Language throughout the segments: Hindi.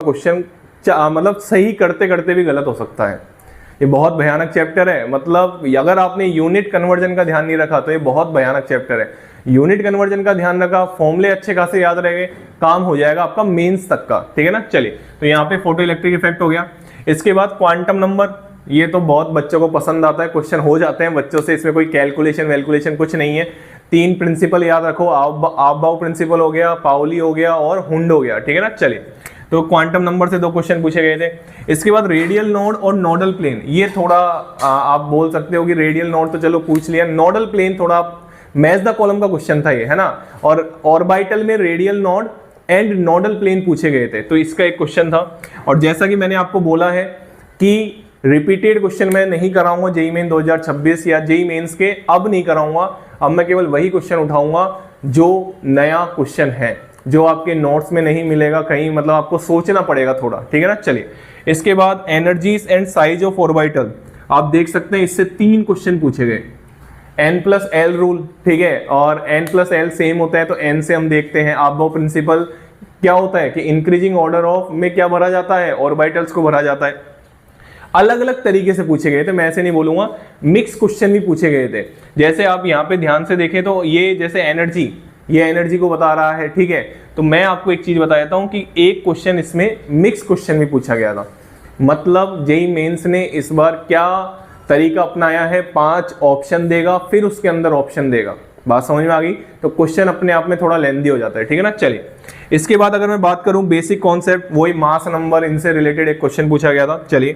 क्वेश्चन मतलब सही करते करते भी गलत हो सकता है। ये बहुत भयानक चैप्टर है, मतलब अगर आपने यूनिट कन्वर्जन का ध्यान नहीं रखा तो ये बहुत भयानक चैप्टर है। यूनिट कन्वर्जन का ध्यान रखा, फॉर्मूले अच्छे खासे याद रह गए, काम हो जाएगा आपका मेंस तक का, ठीक है ना। चलिए, तो यहाँ पे फोटो इलेक्ट्रिक इफेक्ट हो गया। इसके बाद क्वांटम नंबर, ये तो बहुत बच्चों को पसंद आता है, क्वेश्चन हो जाते हैं बच्चों से, इसमें कोई कैलकुलेशन कुछ नहीं है। 3 प्रिंसिपल याद रखो, आपबाउ प्रिंसिपल हो गया, पाउली हो गया और हुंड हो गया, ठीक है ना। चलिए, तो क्वांटम नंबर से 2 क्वेश्चन पूछे गए थे। इसके बाद रेडियल नोड और नोडल प्लेन, ये थोड़ा आप बोल सकते हो कि रेडियल नोड तो चलो पूछ लिया, नोडल प्लेन थोड़ा मैच द कॉलम का क्वेश्चन था ये, है ना। और ऑर्बिटल में radial node and nodal plane पूछे गए थे, तो इसका एक क्वेश्चन था। और जैसा कि मैंने आपको बोला है कि रिपीटेड क्वेश्चन मैं नहीं कराऊंगा जेईई मेन 2026 या जेईई मेंस के, अब नहीं कराऊंगा। अब मैं केवल वही क्वेश्चन उठाऊंगा जो नया क्वेश्चन है, जो आपके नोट्स में नहीं मिलेगा कहीं, मतलब आपको सोचना पड़ेगा थोड़ा, ठीक है ना। चलिए, इसके बाद energies and size of orbital, आप देख सकते हैं इससे 3 क्वेश्चन पूछे गए। n+l रूल, ठीक है, और n+l सेम होता है, तो n से हम देखते हैं। आपबाउ प्रिंसिपल क्या होता है कि इंक्रीजिंग ऑर्डर ऑफ में क्या भरा जाता है, ऑर्बिटल्स को भरा जाता है। अलग अलग तरीके से पूछे गए थे, मैं ऐसे नहीं बोलूंगा, मिक्स क्वेश्चन भी पूछे गए थे। जैसे आप यहाँ पे ध्यान से देखें तो ये जैसे एनर्जी, ये एनर्जी को बता रहा है, ठीक है। तो मैं आपको एक चीज बता देता हूं कि एक क्वेश्चन इसमें मिक्स क्वेश्चन भी पूछा गया था। मतलब जेईई मेंस ने इस बार क्या तरीका अपनाया है, 5 ऑप्शन देगा फिर उसके अंदर ऑप्शन देगा। बात समझ में आ गई? तो क्वेश्चन अपने आप में थोड़ा लेंथी हो जाता है, ठीक है ना। चलिए, इसके बाद अगर मैं बात करूं बेसिक कॉन्सेप्ट, वही मास नंबर, इनसे रिलेटेड एक क्वेश्चन पूछा गया था। चलिए,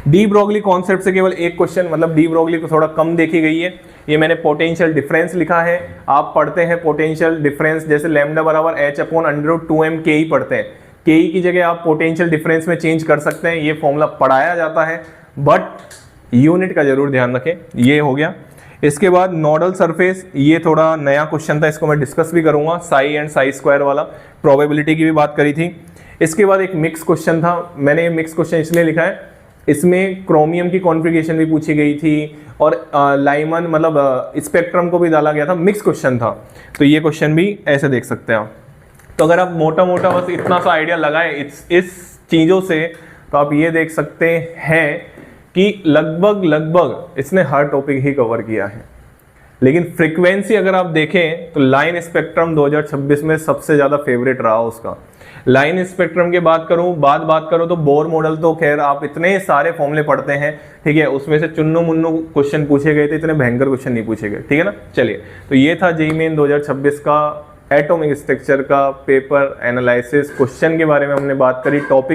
डी ब्रोगली कॉन्सेप्ट से केवल एक क्वेश्चन, मतलब डी ब्रोगली को थोड़ा कम देखी गई है। ये मैंने पोटेंशियल डिफरेंस लिखा है, आप पढ़ते हैं पोटेंशियल डिफरेंस जैसे लैम्डा बराबर h/√2m के ही पढ़ते हैं, के ही की जगह आप पोटेंशियल डिफरेंस में चेंज कर सकते हैं, ये फॉर्मूला पढ़ाया जाता है, बट यूनिट का जरूर ध्यान रखें। ये हो गया। इसके बाद नोडल सरफेस, ये थोड़ा नया क्वेश्चन था, इसको मैं डिस्कस भी करूंगा, साई एंड साई स्क्वायर वाला, प्रोबेबिलिटी की भी बात करी थी। इसके बाद एक मिक्स क्वेश्चन था, मैंने ये मिक्स क्वेश्चन इसलिए लिखा है, इसमें क्रोमियम की कॉन्फ़िगरेशन भी पूछी गई थी और लाइमन मतलब स्पेक्ट्रम को भी डाला गया था, मिक्स क्वेश्चन था। तो ये क्वेश्चन भी ऐसे देख सकते हैं आप। तो अगर आप मोटा मोटा बस इतना सा आइडिया लगाएं इस चीज़ों से, तो आप ये देख सकते हैं कि लगभग इसने हर टॉपिक ही कवर किया है। लेकिन फ्रीक्वेंसी अगर आप देखें तो लाइन स्पेक्ट्रम 2026 में सबसे ज़्यादा फेवरेट रहा उसका। लाइन स्पेक्ट्रम की बात करूं तो बोर मॉडल तो खैर आप इतने सारे फॉर्मूले पढ़ते हैं, ठीक है, उसमें से चुन्नू मुन्नू क्वेश्चन पूछे गए थे, इतने भयंकर क्वेश्चन नहीं पूछे गए, ठीक है ना। चलिए, तो ये था जेईई मेन 2026 का एटॉमिक स्ट्रक्चर का पेपर एनालिसिस, क्वेश्चन के बारे में हमने बात करी, टॉपिक